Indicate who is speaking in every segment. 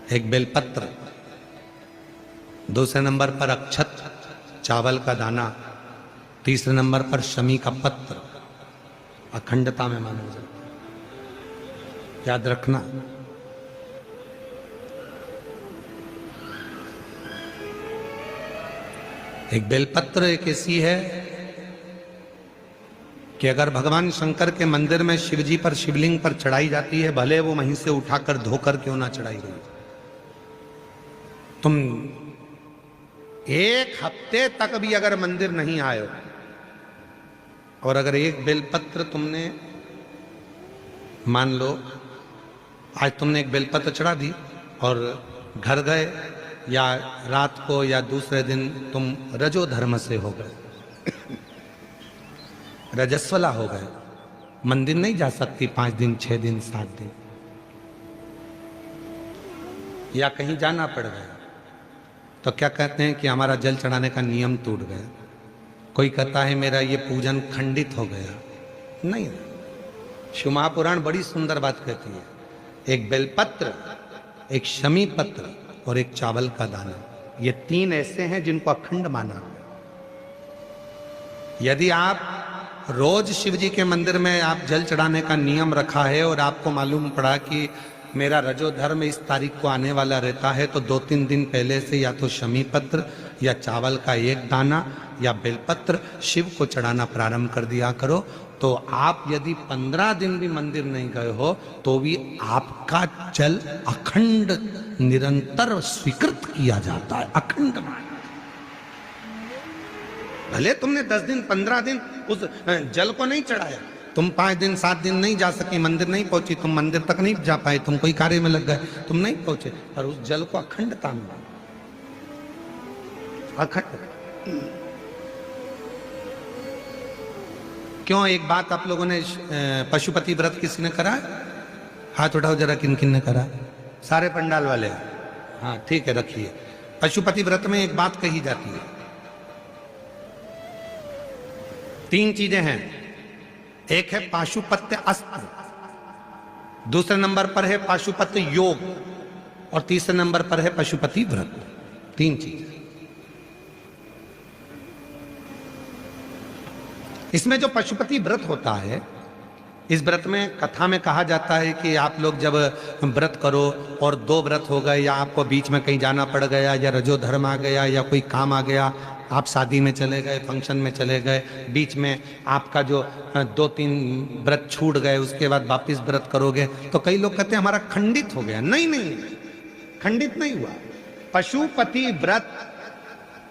Speaker 1: एक बेलपत्र, दूसरे नंबर पर अक्षत चावल का दाना, तीसरे नंबर पर शमी का पत्र अखंडता में माना जाता है। याद रखना। एक बेलपत्र एक ऐसी है कि अगर भगवान शंकर के मंदिर में शिवजी पर शिवलिंग पर चढ़ाई जाती है, भले वो वहीं से उठाकर धोकर क्यों ना चढ़ाई गई, तुम एक हफ्ते तक भी अगर मंदिर नहीं आए हो और अगर एक बेलपत्र तुमने, मान लो आज तुमने एक बेलपत्र चढ़ा दी और घर गए या रात को या दूसरे दिन तुम रजो धर्म से हो गए, रजस्वला हो गए, मंदिर नहीं जा सकती 5 दिन 6 दिन 7 दिन, या कहीं जाना पड़ गया, तो क्या कहते हैं कि हमारा जल चढ़ाने का नियम टूट गया। कोई कहता है मेरा ये पूजन खंडित हो गया। नहीं, शिव महापुराण बड़ी सुंदर बात कहती है, एक बेलपत्र, एक शमी पत्र और एक चावल का दाना, ये 3 ऐसे हैं जिनको अखंड माना। यदि आप रोज शिव जी के मंदिर में आप जल चढ़ाने का नियम रखा है और आपको मालूम पड़ा कि मेरा रजो धर्म इस तारीख को आने वाला रहता है, तो 2-3 दिन पहले से या तो शमी पत्र या चावल का एक दाना या बेलपत्र शिव को चढ़ाना प्रारंभ कर दिया करो। तो आप यदि 15 दिन भी मंदिर नहीं गए हो तो भी आपका जल अखंड निरंतर स्वीकृत किया जाता है, अखंड माना। भले तुमने 10 दिन 15 दिन उस जल को नहीं चढ़ाया, तुम 5 दिन 7 दिन नहीं जा सकी, मंदिर नहीं पहुंची, तुम मंदिर तक नहीं जा पाए, तुम कोई कार्य में लग गए, तुम नहीं पहुंचे, पर उस जल को अखंडता में माना, अखंड। क्यों? एक बात आप लोगों ने, पशुपति व्रत किसी ने करा? हाथ उठाओ जरा, किन किन ने करा? सारे पंडाल वाले? हाँ ठीक है, रखिए। पशुपति व्रत में एक बात कही जाती है, 3 चीजें हैं। एक है पाशुपत्य अस्त्र, दूसरे नंबर पर है पाशुपत्य योग और तीसरे नंबर पर है पशुपति व्रत। 3 चीज। इसमें जो पशुपति व्रत होता है, इस व्रत में कथा में कहा जाता है कि आप लोग जब व्रत करो और 2 व्रत हो गए, या आपको बीच में कहीं जाना पड़ गया, या रजो धर्म आ गया, या कोई काम आ गया, आप शादी में चले गए, फंक्शन में चले गए, बीच में आपका जो 2-3 व्रत छूट गए, उसके बाद वापिस व्रत करोगे, तो कई लोग कहते हैं हमारा खंडित हो गया। नहीं नहीं, खंडित नहीं हुआ। पशुपति व्रत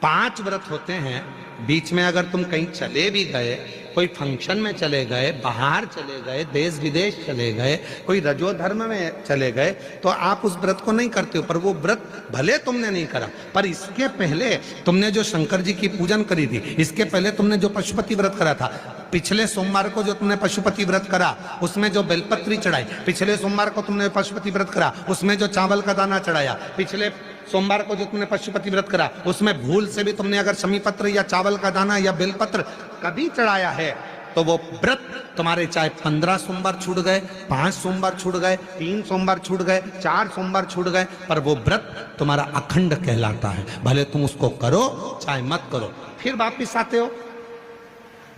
Speaker 1: 5 व्रत होते हैं। बीच में अगर तुम कहीं चले भी गए, कोई फंक्शन में चले गए, बाहर चले गए, देश विदेश चले गए, कोई रजो धर्म में चले गए, तो आप उस व्रत को नहीं करते हो। पर वो व्रत भले तुमने नहीं करा, पर इसके पहले तुमने जो शंकर जी की पूजन करी थी, इसके पहले तुमने जो पशुपति व्रत करा था, पिछले सोमवार को जो तुमने पशुपति व्रत करा उसमें जो बेलपत्री चढ़ाई, पिछले सोमवार को तुमने पशुपति व्रत करा उसमें जो चावल का दाना चढ़ाया, पिछले सोमवार को जो तुमने पशुपति व्रत करा उसमें भूल से भी तुमने अगर शमी पत्र या चावल का दाना या बेलपत्र कभी चढ़ाया है, तो वो व्रत तुम्हारे चाहे 15 सोमवार छूट गए, 5 सोमवार छूट गए, 3 सोमवार छूट गए, 4 सोमवार छूट गए, पर वो व्रत तुम्हारा अखंड कहलाता है। भले तुम उसको करो चाहे मत करो। फिर वापिस आते हो,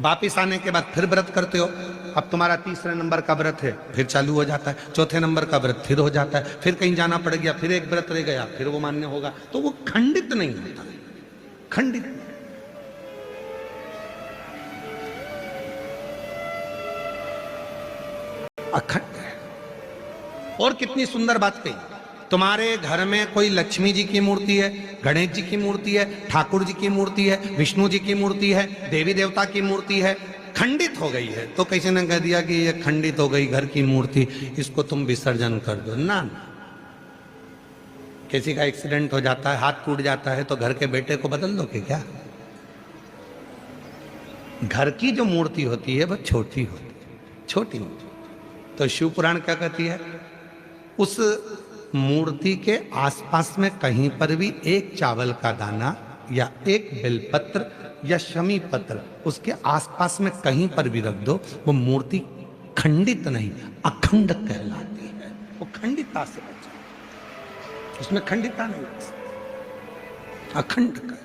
Speaker 1: वापिस आने के बाद फिर व्रत करते हो। अब तुम्हारा 3रे नंबर का व्रत है, फिर चालू हो जाता है, 4थे नंबर का व्रत फिर हो जाता है, फिर कहीं जाना पड़ गया, फिर एक व्रत रह गया, फिर वो मान्य होगा। तो वो खंडित नहीं होता, खंडित। अखंड है। और कितनी सुंदर बात कही, तुम्हारे घर में कोई लक्ष्मी जी की मूर्ति है, गणेश जी की मूर्ति है, ठाकुर जी की मूर्ति है, विष्णु जी की मूर्ति है, देवी देवता की मूर्ति है, खंडित हो गई है, तो किसी ने कह दिया कि ये खंडित हो गई घर की मूर्ति, इसको तुम विसर्जन कर दो। ना, किसी का एक्सीडेंट हो जाता है, हाथ टूट जाता है, तो घर के बेटे को बदल दो कि क्या? घर की जो मूर्ति होती है वह छोटी होती है, छोटी होती। तो शिव पुराण क्या कहती है, उस मूर्ति के आसपास में कहीं पर भी एक चावल का दाना या एक बेलपत्र या शमी पत्र उसके आसपास में कहीं पर भी रख दो, वो मूर्ति खंडित नहीं, अखंड कहलाती है, वो खंडितता से बचे। इसमें खंडिता नहीं, अखंड कर।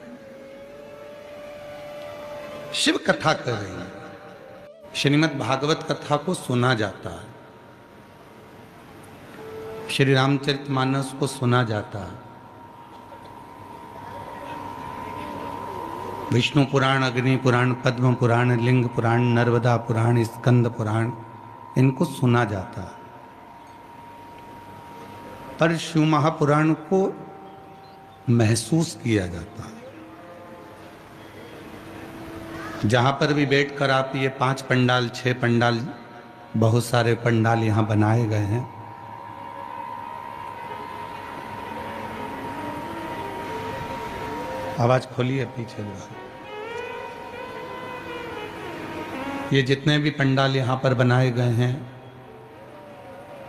Speaker 1: शिव कथा कर रही है, श्रीमद् भागवत कथा को सुना जाता है, श्री रामचरितमानस को सुना जाता है, विष्णु पुराण, अग्नि पुराण, पद्म पुराण, लिंग पुराण, नर्मदा पुराण, स्कंद पुराण, इनको सुना जाता है। पर शिव महापुराण को महसूस किया जाता है। जहां पर भी बैठकर आप, ये 5 पंडाल, 6 पंडाल, बहुत सारे पंडाल यहां बनाए गए हैं, आवाज खोलिए पीछे द्वार। ये जितने भी पंडाल यहां पर बनाए गए हैं,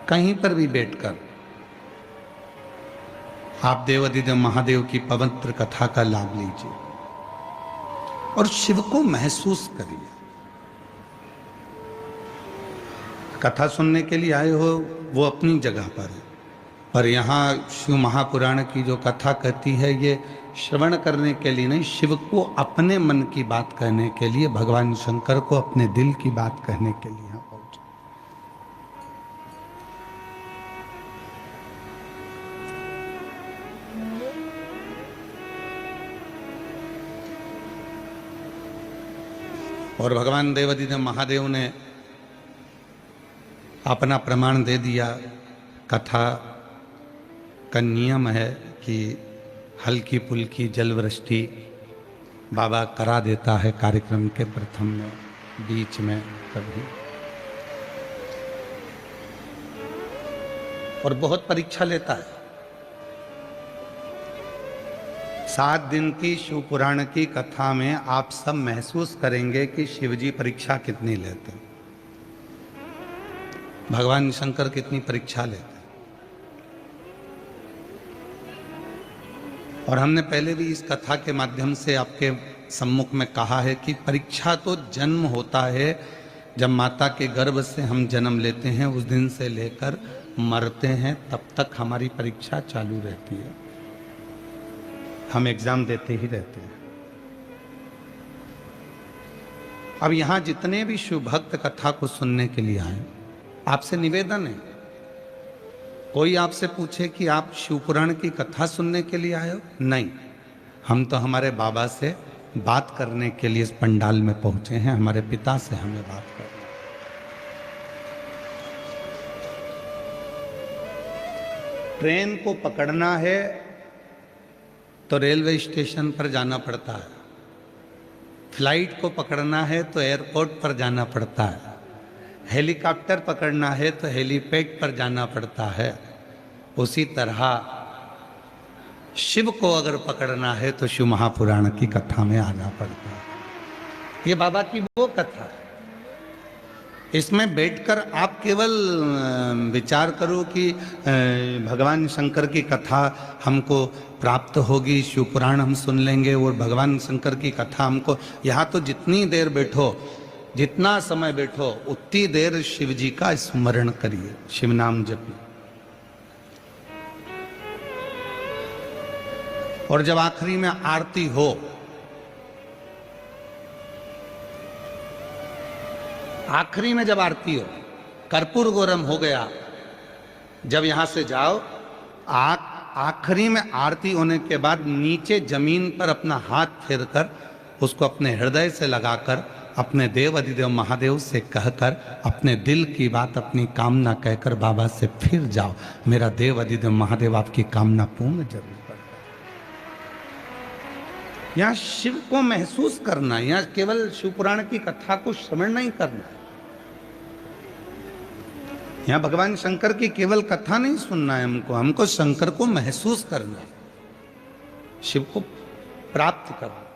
Speaker 1: कहीं पर भी बैठकर आप देवाधिदेव महादेव की पवित्र कथा का लाभ लीजिए और शिव को महसूस करिए। कथा सुनने के लिए आए हो वो अपनी जगह पर है, पर यहाँ शिव महापुराण की जो कथा कहती है, ये श्रवण करने के लिए नहीं, शिव को अपने मन की बात कहने के लिए, भगवान शंकर को अपने दिल की बात कहने के लिए यहाँ पहुंचे। और भगवान देवाधिदेव महादेव ने अपना प्रमाण दे दिया। कथा का नियम है कि हल्की फुल्की जलवृष्टि बाबा करा देता है कार्यक्रम के प्रथम में, बीच में कभी, और बहुत परीक्षा लेता है। 7 दिन की शिव पुराण की कथा में आप सब महसूस करेंगे कि शिव जी परीक्षा कितनी लेते हैं, भगवान शंकर कितनी परीक्षा लेते हैं। और हमने पहले भी इस कथा के माध्यम से आपके सम्मुख में कहा है कि परीक्षा तो जन्म होता है, जब माता के गर्भ से हम जन्म लेते हैं, उस दिन से लेकर मरते हैं, तब तक हमारी परीक्षा चालू रहती है, हम एग्जाम देते ही रहते हैं। अब यहां जितने भी शिव भक्त कथा को सुनने के लिए आए, आपसे निवेदन है, कोई आपसे पूछे कि आप शिव पुराण की कथा सुनने के लिए आए हो, नहीं, हम तो हमारे बाबा से बात करने के लिए इस पंडाल में पहुंचे हैं, हमारे पिता से हमें बात करना। ट्रेन को पकड़ना है तो रेलवे स्टेशन पर जाना पड़ता है, फ्लाइट को पकड़ना है तो एयरपोर्ट पर जाना पड़ता है, हेलीकॉप्टर पकड़ना है तो हेलीपैड पर जाना पड़ता है। उसी तरह शिव को अगर पकड़ना है तो शिव महापुराण की कथा में आना पड़ता है। ये बाबा की वो कथा है, इसमें बैठकर आप केवल विचार करो कि भगवान शंकर की कथा हमको प्राप्त होगी, शिव पुराण हम सुन लेंगे और भगवान शंकर की कथा हमको, यहाँ तो जितनी देर बैठो, जितना समय बैठो, उतनी देर शिव जी का स्मरण करिए, शिव नाम जपिए। और जब आखिरी में आरती हो, आखिरी में जब आरती हो, कर्पूर गौरम हो गया, जब यहां से जाओ, आखिरी में आरती होने के बाद नीचे जमीन पर अपना हाथ फेरकर उसको अपने हृदय से लगाकर अपने देव अधिदेव महादेव से कहकर अपने दिल की बात, अपनी कामना कहकर बाबा से फिर जाओ, मेरा देव अधिदेव महादेव आपकी कामना पूर्ण जरूर कर। यहाँ शिव को महसूस करना, यहाँ केवल शिव पुराण की कथा को श्रवण नहीं करना, यहाँ भगवान शंकर की केवल कथा नहीं सुनना है, हमको शंकर को महसूस करना है, शिव को प्राप्त करना।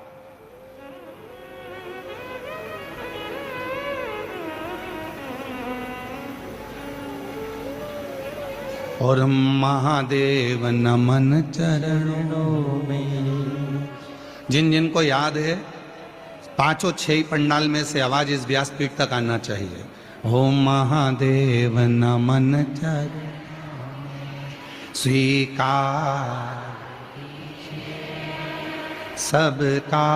Speaker 1: और महादेव नमन चरणों में, जिन जिन को याद है, 5 6 पंडाल में से आवाज इस व्यासपीठ तक आना चाहिए। हो महादेव नमन चरण, स्वीकार सबका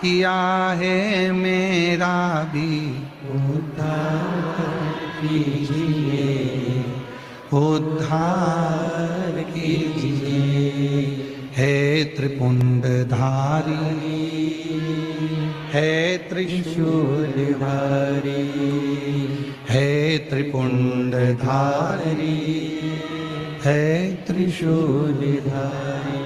Speaker 1: किया है मेरा भी उद्धार कीजिए, उद्धार कीजिए। हे त्रिपुंडधारी, हे त्रिशूलधारी, हे त्रिपुंडधारी, है त्रिशूलधारी।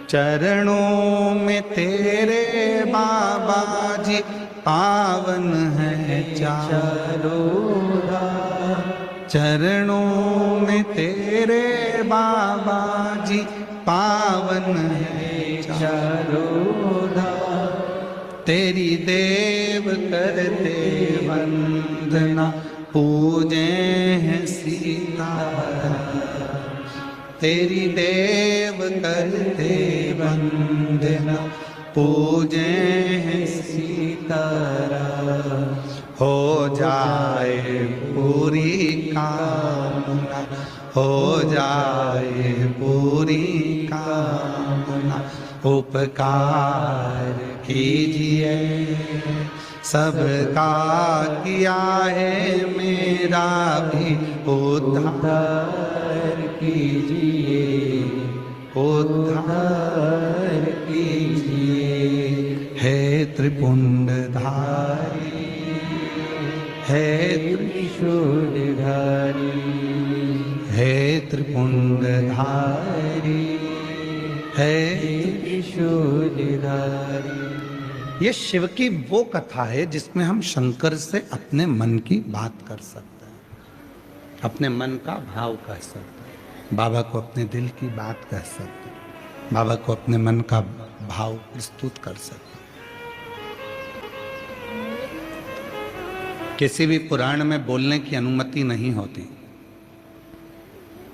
Speaker 1: चरणों में तेरे बाबा जी पावन है चारों धाम। चरणों में तेरे बाबा जी पावन है चारों धाम। तेरी देव करते वंदना पूजे हैं सीताराम। तेरी देव करते वंदना पूजे हैं सीताराम। हो जाए पूरी कामना, हो जाए पूरी कामना। उपकार कीजिए सबका किया है मेरा भी उद्धार कीजिए, उद्धार कीजिए। हे त्रिपुंडधारी, हे त्रिशूलधारी, हे त्रिपुंडधारी, हे त्रिशूलधारी। ये शिव की वो कथा है जिसमें हम शंकर से अपने मन की बात कर सकते हैं, अपने मन का भाव कह सकते हैं, बाबा को अपने दिल की बात कह सकते हैं, बाबा को अपने मन का भाव प्रस्तुत कर सकते हैं। किसी भी पुराण में बोलने की अनुमति नहीं होती,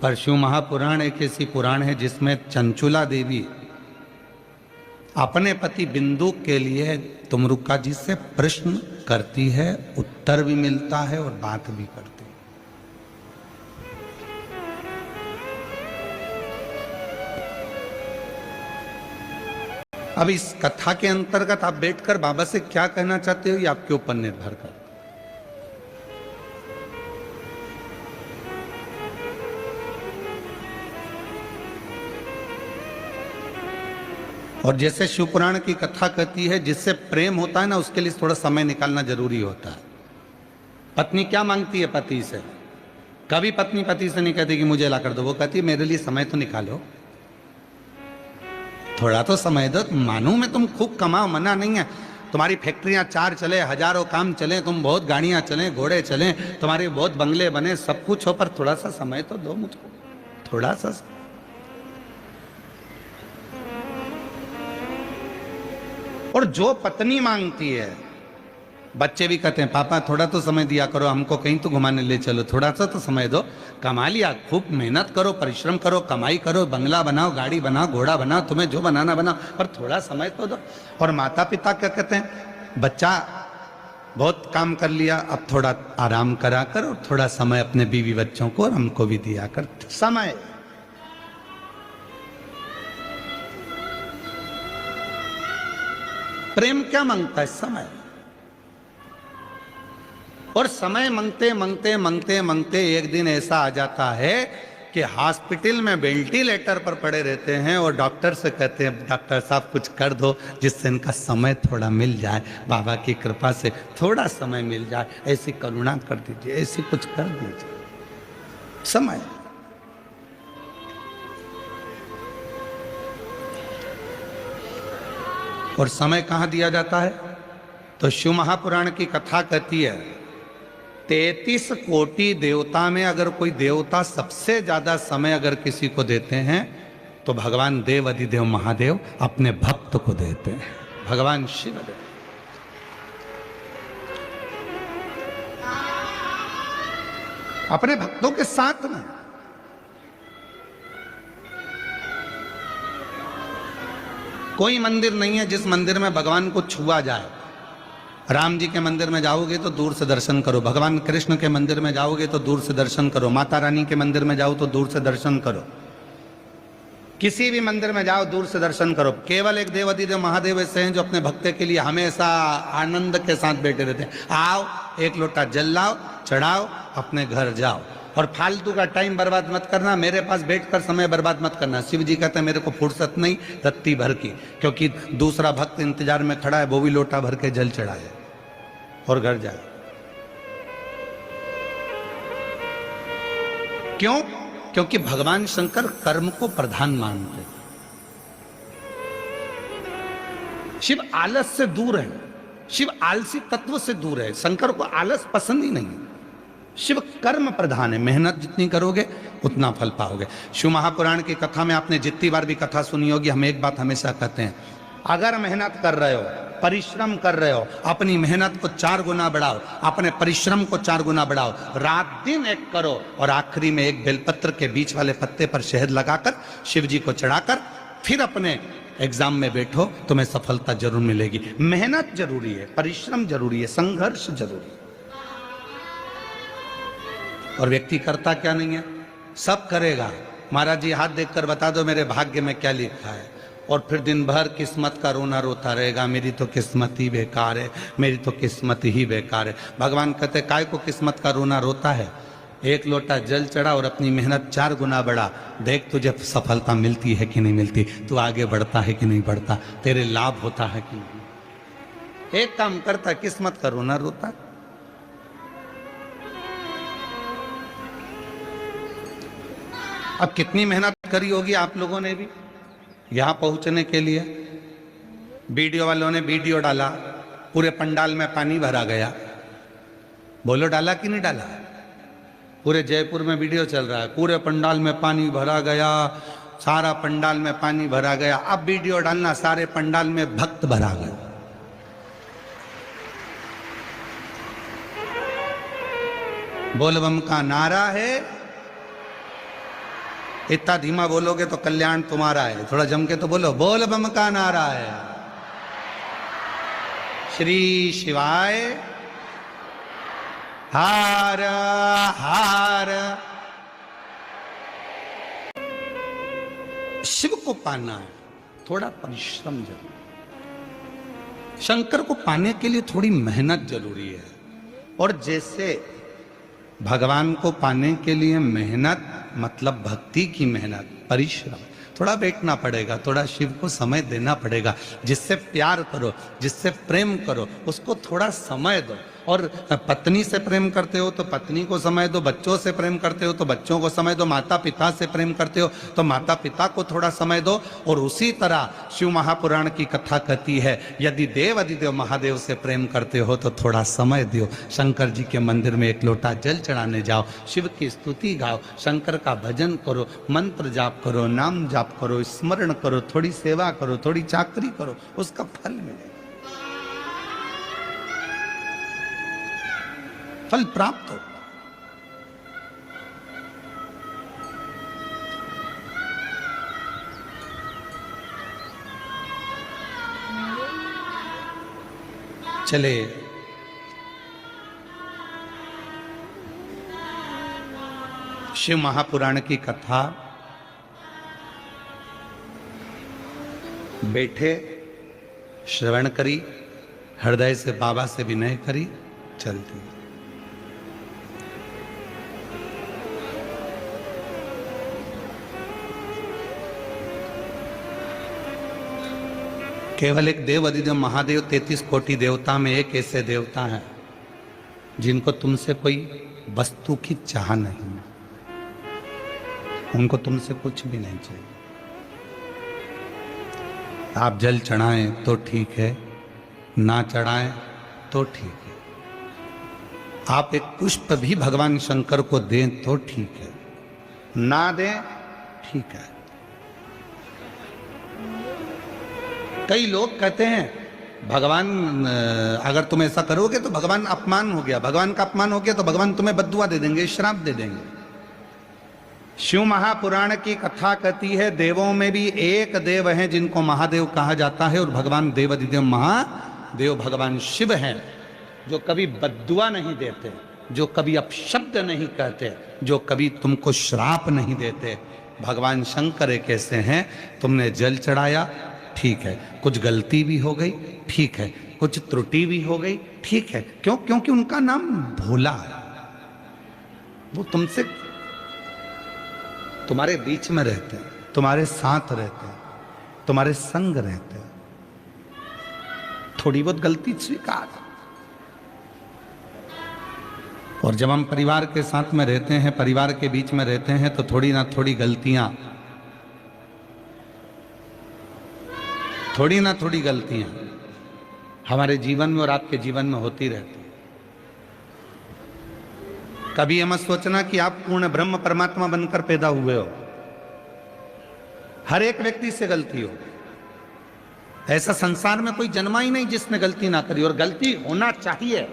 Speaker 1: पर शिव महापुराण एक ऐसी पुराण है जिसमें चंचुला देवी अपने पति बिंदु के लिए तुमरुका जी से प्रश्न करती है, उत्तर भी मिलता है और बात भी करती है। अब इस कथा के अंतर्गत आप बैठकर बाबा से क्या कहना चाहते हो ये आपके ऊपर निर्भर करता है। और जैसे शिव पुराण की कथा कहती है, जिससे प्रेम होता है ना उसके लिए थोड़ा समय निकालना जरूरी होता है। पत्नी क्या मांगती है पति से? कभी पत्नी पति से नहीं कहती कि मुझे ला कर दो, वो कहती है मेरे लिए समय तो निकालो, थोड़ा तो समय दो। मानू मैं तुम खूब कमाओ, मना नहीं है, तुम्हारी फैक्ट्रियां 4 चले, हजारों काम चले, तुम बहुत गाड़ियां चले, घोड़े चले, तुम्हारे बहुत बंगले बने, सब कुछ हो, पर थोड़ा सा समय तो दो मुझको, थोड़ा सा। और जो पत्नी मांगती है, बच्चे भी कहते हैं पापा थोड़ा तो समय दिया करो, हमको कहीं तो घुमाने ले चलो, थोड़ा सा तो समय दो। कमा लिया, खूब मेहनत करो, परिश्रम करो, कमाई करो, बंगला बनाओ, गाड़ी बनाओ, घोड़ा बनाओ, तुम्हें जो बनाना बनाओ, पर थोड़ा समय तो दो। और माता पिता क्या कहते हैं, बच्चा बहुत काम कर लिया, अब थोड़ा आराम करा कर और थोड़ा समय अपने बीवी बच्चों को और हमको भी दिया कर समय। प्रेम क्या मांगता है? समय। और समय मांगते मांगते मांगते मांगते एक दिन ऐसा आ जाता है कि हॉस्पिटल में वेंटिलेटर पर पड़े रहते हैं और डॉक्टर से कहते हैं डॉक्टर साहब कुछ कर दो जिससे इनका समय थोड़ा मिल जाए, बाबा की कृपा से थोड़ा समय मिल जाए, ऐसी करुणा कर दीजिए, ऐसी कुछ कर दीजिए। समय। और समय कहाँ दिया जाता है? तो शिव महापुराण की कथा कहती है 33 कोटि देवता में अगर कोई देवता सबसे ज्यादा समय अगर किसी को देते हैं तो भगवान देव अधिदेव महादेव अपने भक्त को देते हैं, भगवान शिव देव। अपने भक्तों के साथ में। कोई मंदिर नहीं है जिस मंदिर में भगवान को छुआ जाए। राम जी के मंदिर में जाओगे तो दूर से दर्शन करो, भगवान कृष्ण के मंदिर में जाओगे तो दूर से दर्शन करो, माता रानी के मंदिर में जाओ तो दूर से दर्शन करो, किसी भी मंदिर में जाओ दूर से दर्शन करो। केवल एक देव अधिदेव महादेव ऐसे हैं जो अपने भक्तों के लिए हमेशा आनंद के साथ बैठे रहते हैं। आओ, एक लोटा जल लाओ, चढ़ाओ, अपने घर जाओ, और फालतू का टाइम बर्बाद मत करना, मेरे पास बैठकर समय बर्बाद मत करना। शिव जी कहते हैं मेरे को फुर्सत नहीं रत्ती भर की, क्योंकि दूसरा भक्त इंतजार में खड़ा है, वो भी लोटा भर के जल चढ़ाए और घर जाए। क्यों? क्योंकि भगवान शंकर कर्म को प्रधान मानते। शिव आलस से दूर है, शिव आलसी तत्व से दूर है, शंकर को आलस पसंद ही नहीं। शिव कर्म प्रधान है, मेहनत जितनी करोगे उतना फल पाओगे। शिव महापुराण की कथा में आपने जितनी बार भी कथा सुनी होगी, हम एक बात हमेशा कहते हैं, अगर मेहनत कर रहे हो, परिश्रम कर रहे हो, अपनी मेहनत को 4 गुना बढ़ाओ, अपने परिश्रम को 4 गुना बढ़ाओ, रात दिन एक करो, और आखिरी में एक बेलपत्र के बीच वाले पत्ते पर शहद लगाकर शिव जी को चढ़ाकर फिर अपने एग्जाम में बैठो, तुम्हें सफलता जरूर मिलेगी। मेहनत जरूरी है, परिश्रम जरूरी है, संघर्ष जरूरी है। और व्यक्ति करता क्या नहीं है, सब करेगा। महाराज जी हाथ देखकर बता दो मेरे भाग्य में क्या लिखा है, और फिर दिन भर किस्मत का रोना रोता रहेगा, मेरी तो किस्मत ही बेकार है, मेरी तो किस्मत ही बेकार है। भगवान कहते काय को किस्मत का रोना रोता है, एक लोटा जल चढ़ा और अपनी मेहनत 4 गुना बढ़ा, देख तुझे सफलता मिलती है कि नहीं मिलती, तू आगे बढ़ता है कि नहीं बढ़ता, तेरे लाभ होता है कि नहीं। एक काम करता, किस्मत का रोना रोता। अब कितनी मेहनत करी होगी आप लोगों ने भी यहां पहुंचने के लिए। वीडियो वालों ने वीडियो डाला, पूरे पंडाल में पानी भरा गया, बोलो डाला कि नहीं डाला? पूरे जयपुर में वीडियो चल रहा है, पूरे पंडाल में पानी भरा गया, सारा पंडाल में पानी भरा गया। अब वीडियो डालना, सारे पंडाल में भक्त भरा गया। बोलबम का नारा है, इतना धीमा बोलोगे तो कल्याण तुम्हारा है, थोड़ा जम के तो बोलो, बोल बम का नारा है। श्री शिवाय हार हार। शिव को पाना है, थोड़ा परिश्रम जरूरी। शंकर को पाने के लिए थोड़ी मेहनत जरूरी है। और जैसे भगवान को पाने के लिए मेहनत मतलब भक्ति की मेहनत, परिश्रम, थोड़ा बैठना पड़ेगा, थोड़ा शिव को समय देना पड़ेगा। जिससे प्यार करो, जिससे प्रेम करो, उसको थोड़ा समय दो। और पत्नी से प्रेम करते हो तो पत्नी को समय दो, बच्चों से प्रेम करते हो तो बच्चों को समय दो, माता पिता से प्रेम करते हो तो माता पिता को थोड़ा समय दो। और उसी तरह शिव महापुराण की कथा कहती है, यदि देव अधिदेव महादेव से प्रेम करते हो तो थोड़ा समय दो। शंकर जी के मंदिर में एक लोटा जल चढ़ाने जाओ, शिव की स्तुति गाओ, शंकर का भजन करो, मंत्र जाप करो, नाम जाप करो, स्मरण करो, थोड़ी सेवा करो, थोड़ी चाकरी करो, उसका फल मिलेगा, फल प्राप्त हो। चले शिव महापुराण की कथा बैठे श्रवण करी, हृदय से बाबा से विनय करी, चलती। केवल एक देव अधिदेव महादेव 33 कोटि देवता में एक ऐसे देवता हैं जिनको तुमसे कोई वस्तु की चाह नहीं, उनको तुमसे कुछ भी नहीं चाहिए। आप जल चढ़ाएं तो ठीक है, ना चढ़ाएं तो ठीक है, आप एक पुष्प भी भगवान शंकर को दें तो ठीक है, ना दें ठीक है। कई लोग कहते हैं भगवान अगर तुम ऐसा करोगे तो भगवान अपमान हो गया, भगवान का अपमान हो गया तो भगवान तुम्हें बद्दुआ दे देंगे, श्राप दे देंगे। शिव महापुराण की कथा कहती है देवों में भी एक देव हैं जिनको महादेव कहा जाता है, और भगवान देव अधिदेव महादेव भगवान शिव हैं। जो कभी बद्दुआ नहीं देते, जो कभी अपशब्द नहीं कहते, जो कभी तुमको श्राप नहीं देते। भगवान शंकर एक ऐसे हैं, तुमने जल चढ़ाया, ठीक है, कुछ गलती भी हो गई, ठीक है, कुछ त्रुटि भी हो गई, ठीक है। क्यों? क्योंकि उनका नाम भोला है। वो तुमसे, तुम्हारे बीच में रहते हैं, तुम्हारे साथ रहते हैं, तुम्हारे संग रहते हैं। थोड़ी बहुत गलती स्वीकार। और जब हम परिवार के साथ में रहते हैं, परिवार के बीच में रहते हैं, तो थोड़ी ना थोड़ी गलतियां, थोड़ी ना थोड़ी गलतियां हमारे जीवन में और आपके जीवन में होती रहती। कभी ये मत सोचना कि आप पूर्ण ब्रह्म परमात्मा बनकर पैदा हुए हो। हर एक व्यक्ति से गलती हो। ऐसा संसार में कोई जन्मा ही नहीं जिसने गलती ना करी, और गलती होना चाहिए।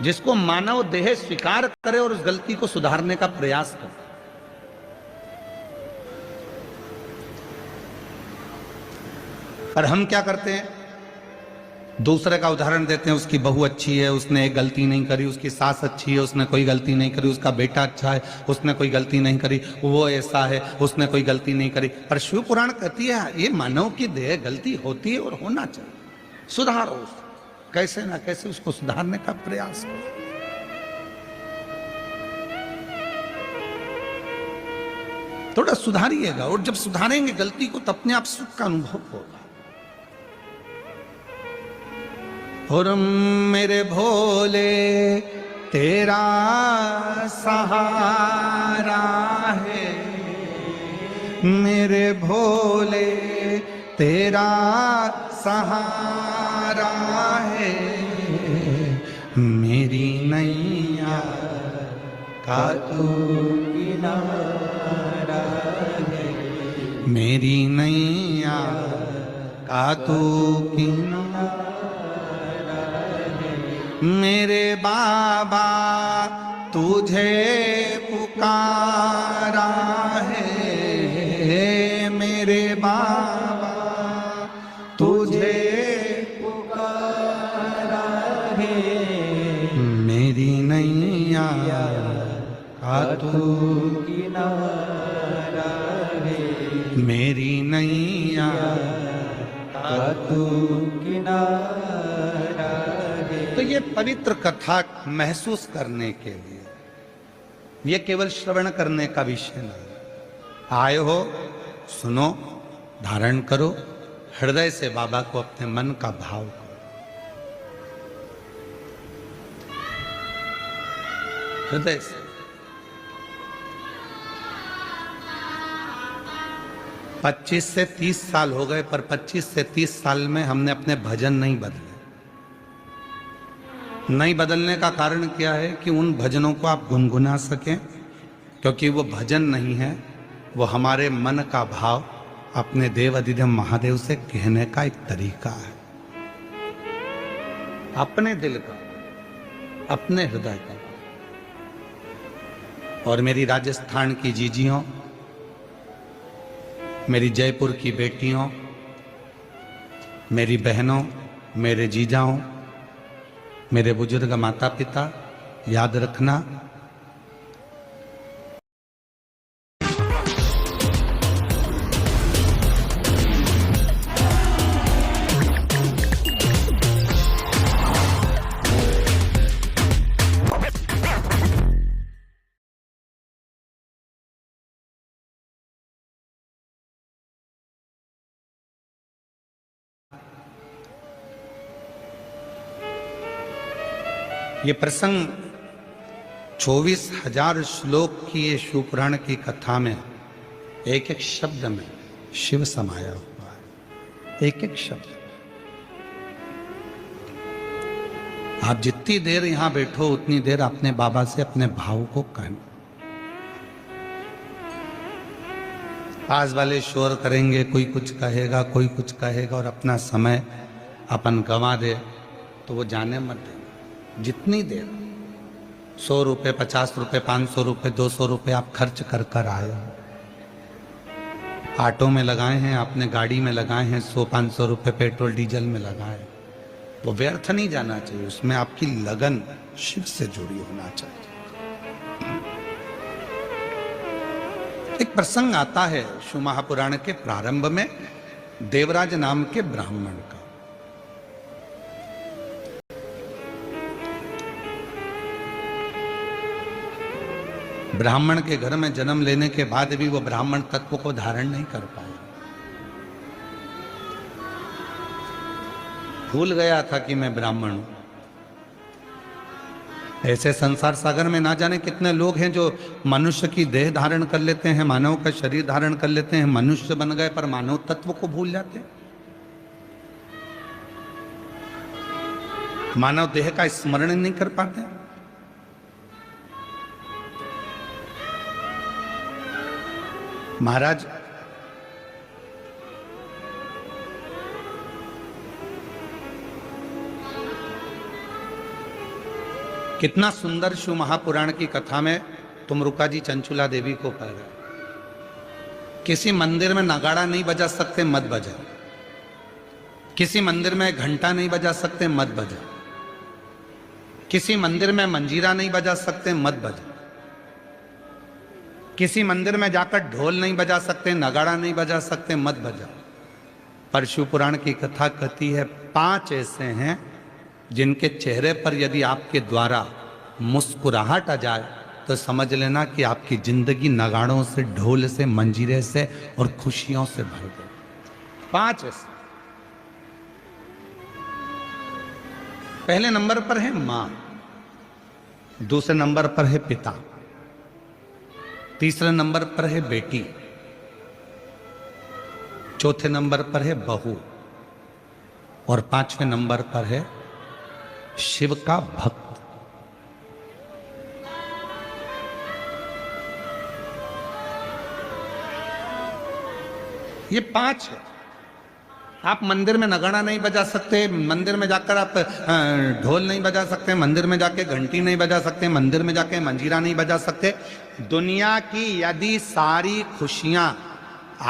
Speaker 1: जिसको मानव देह स्वीकार करे और उस गलती को सुधारने का प्रयास करे। पर हम क्या करते हैं? दूसरे का उदाहरण देते हैं, उसकी बहू अच्छी है, उसने एक गलती नहीं करी, उसकी सास अच्छी है, उसने कोई गलती नहीं करी, उसका बेटा अच्छा है, उसने कोई गलती नहीं करी, वो ऐसा है, उसने कोई गलती नहीं करी। पर शिव पुराण कहती है ये मानव की देह गलती होती है और होना चाहिए, सुधारो उसको, कैसे ना कैसे उसको सुधारने का प्रयास करो। थोड़ा सुधारिएगा, और जब सुधारेंगे गलती को तो अपने आप सुख का अनुभव होगा। और मेरे भोले तेरा सहारा है, मेरे भोले तेरा सहारा है, मेरी नैया का तू किनारा है, मेरी नैया का तू किनारा। मेरे बाबा तुझे पुकारा है, मेरे बाबा तुझे पुकारा है, मेरी नैया का तू किनारा है, मेरी नैया का तू किनारा। तो ये पवित्र कथा महसूस करने के लिए, ये केवल श्रवण करने का विषय नहीं। आए हो, सुनो, धारण करो, हृदय से बाबा को अपने मन का भाव करो, हृदय से। पच्चीस से 30 साल हो गए, पर 25 से 30 साल में हमने अपने भजन नहीं बदले। नहीं बदलने का कारण क्या है? कि उन भजनों को आप गुनगुना सकें, क्योंकि वो भजन नहीं है, वो हमारे मन का भाव अपने देव अधिदेव महादेव से कहने का एक तरीका है, अपने दिल का, अपने हृदय का। और मेरी राजस्थान की जीजियों, मेरी जयपुर की बेटियों, मेरी बहनों, मेरे जीजाओं, मेरे बुजुर्ग माता पिता, याद रखना, ये प्रसंग 24,000 श्लोक की ये शिवपुराण की कथा में एक एक शब्द में शिव समाया हुआ है, एक एक शब्द। आप जितनी देर यहां बैठो उतनी देर अपने बाबा से अपने भाव को कहना। पास वाले शोर करेंगे, कोई कुछ कहेगा, कोई कुछ कहेगा, और अपना समय अपन गंवा दे तो वो जाने मत दे। जितनी देर 100 रुपये, 50 रुपये, 500 रुपये, 200 रुपये आप खर्च कर कर आए हो, ऑटो में लगाए हैं, आपने गाड़ी में लगाए हैं, 100-500 रुपये पेट्रोल डीजल में लगाए, वो व्यर्थ नहीं जाना चाहिए, उसमें आपकी लगन शिव से जुड़ी होना चाहिए। एक प्रसंग आता है शिव महापुराण के प्रारंभ में, देवराज नाम के ब्राह्मण का। ब्राह्मण के घर में जन्म लेने के बाद भी वो ब्राह्मण तत्व को धारण नहीं कर पाया। भूल गया था कि मैं ब्राह्मण हूं। ऐसे संसार सागर में ना जाने कितने लोग हैं जो मनुष्य की देह धारण कर लेते हैं, मानव का शरीर धारण कर लेते हैं, मनुष्य बन गए, पर मानव तत्व को भूल जाते हैं। मानव देह का स्मरण नहीं कर पाते। महाराज कितना सुंदर शिव महापुराण की कथा में तुमरुका जी चंचुला देवी को कह रहे, किसी मंदिर में नगाड़ा नहीं बजा सकते, मत बजा। किसी मंदिर में घंटा नहीं बजा सकते, मत बजा। किसी मंदिर में मंजीरा नहीं बजा सकते, मत बजा। किसी मंदिर में जाकर ढोल नहीं बजा सकते, नगाड़ा नहीं बजा सकते, मत बजा। पर शिव पुराण की कथा कहती है 5 ऐसे हैं जिनके चेहरे पर यदि आपके द्वारा मुस्कुराहट आ जाए तो समझ लेना कि आपकी जिंदगी नगाड़ों से, ढोल से, मंजीरे से और खुशियों से भर गई। 5 ऐसे। पहले नंबर पर है मां, दूसरे नंबर पर है पिता, तीसरे नंबर पर है बेटी, चौथे नंबर पर है बहू और 5वें नंबर पर है शिव का भक्त। ये 5 है। आप मंदिर में नगाड़ा नहीं बजा सकते, मंदिर में जाकर आप ढोल नहीं बजा सकते, मंदिर में जाके घंटी नहीं बजा सकते, मंदिर में जाके मंजीरा नहीं बजा सकते। दुनिया की यदि सारी खुशियां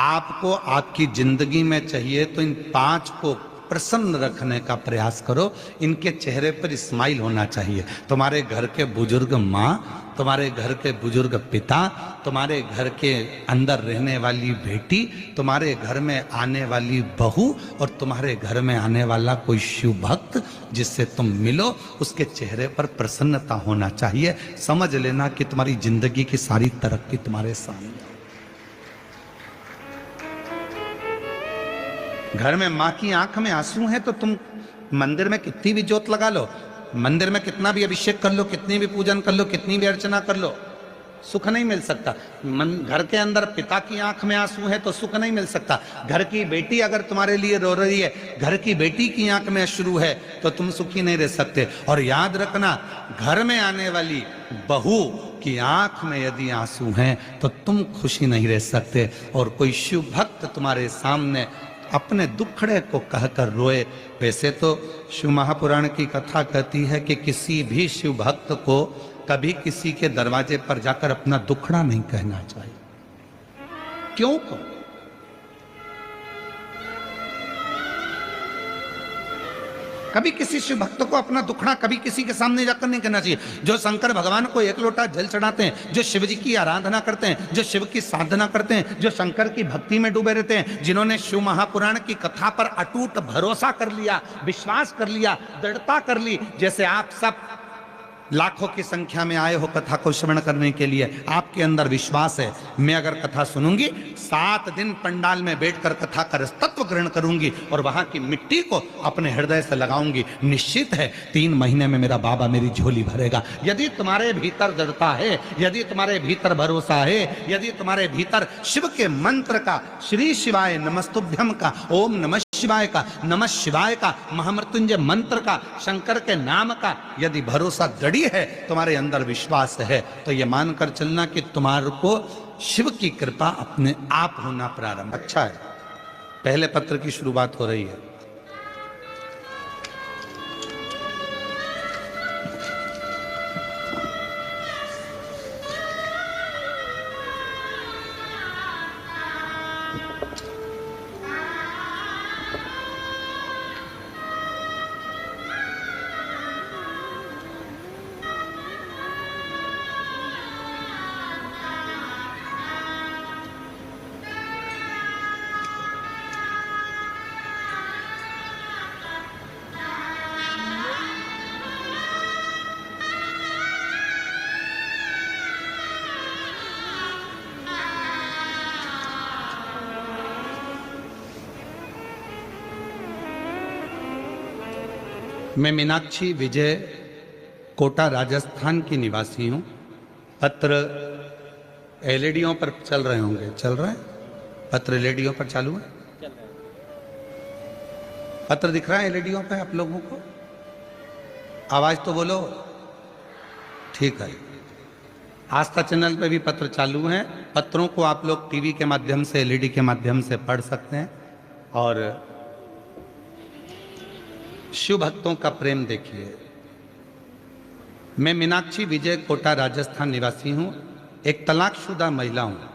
Speaker 1: आपको आपकी जिंदगी में चाहिए तो इन 5 को प्रसन्न रखने का प्रयास करो। इनके चेहरे पर स्माइल होना चाहिए। तुम्हारे घर के बुजुर्ग माँ, तुम्हारे घर के बुजुर्ग पिता, तुम्हारे घर के अंदर रहने वाली बेटी, तुम्हारे घर में आने वाली बहू और तुम्हारे घर में आने वाला कोई शिव भक्त जिससे तुम मिलो, उसके चेहरे पर प्रसन्नता होना चाहिए। समझ लेना कि तुम्हारी जिंदगी की सारी तरक्की तुम्हारे सामने। घर में माँ की आंख में आंसू है तो तुम मंदिर में कितनी भी जोत लगा लो, मंदिर में कितना भी अभिषेक कर लो, कितनी भी पूजन कर लो, कितनी भी अर्चना कर लो, सुख नहीं मिल सकता। घर के अंदर पिता की आंख में आंसू है तो सुख नहीं मिल सकता। घर की बेटी अगर तुम्हारे लिए रो रही है, घर की बेटी की आंख में अश्रु है तो तुम सुखी नहीं रह सकते। और याद रखना, घर में आने वाली बहू की आंख में यदि आंसू हैं तो तुम खुशी नहीं रह सकते। और कोई शिव भक्त तुम्हारे सामने अपने दुखड़े को कहकर रोए। वैसे तो शिव महापुराण की कथा कहती है कि किसी भी शिव भक्त को कभी किसी के दरवाजे पर जाकर अपना दुखड़ा नहीं कहना चाहिए। क्यों को? कभी किसी शिव भक्त को अपना दुखड़ा कभी किसी के सामने जाकर नहीं कहना चाहिए। जो शंकर भगवान को 1 लोटा जल चढ़ाते हैं, जो शिव जी की आराधना करते हैं, जो शिव की साधना करते हैं, जो शंकर की भक्ति में डूबे रहते हैं, जिन्होंने शिव महापुराण की कथा पर अटूट भरोसा कर लिया, विश्वास कर लिया, दृढ़ता कर ली, जैसे आप सब लाखों की संख्या में आए हो कथा को श्रवण करने के लिए, आपके अंदर विश्वास है। मैं अगर कथा सुनूंगी, 7 दिन पंडाल में बैठकर कथा का रसतत्व ग्रहण करूंगी और वहां की मिट्टी को अपने हृदय से लगाऊंगी। निश्चित है 3 महीने में मेरा बाबा मेरी झोली भरेगा। यदि तुम्हारे भीतर दृढ़ता है, यदि तुम्हारे भीतर भरोसा है, यदि तुम्हारे भीतर शिव के मंत्र का, श्री शिवाय नमस्तुभ्यम का, ओम नमः शिवाय का, नमः शिवाय का, महामृत्युंजय मंत्र का, शंकर के नाम का यदि भरोसा दृढ़ है, तुम्हारे अंदर विश्वास है, तो यह मानकर चलना कि तुम्हारे को शिव की कृपा अपने आप होना प्रारंभ। अच्छा है, पहले पत्र की शुरुआत हो रही है। मैं मीनाक्षी विजय कोटा राजस्थान की निवासी हूँ। पत्र एलईडीओं पर चल रहे होंगे, चल रहे हैं पत्र एलईडीओं पर चालू है, पत्र दिख रहा है एलईडीओं पे आप लोगों को? आवाज तो बोलो। ठीक है, आस्था चैनल पे भी पत्र चालू हैं। पत्रों को आप लोग टीवी के माध्यम से, एलईडी के माध्यम से पढ़ सकते हैं और शिव भक्तों का प्रेम देखिए। मैं मीनाक्षी विजय कोटा राजस्थान निवासी हूं, एक तलाकशुदा महिला हूं।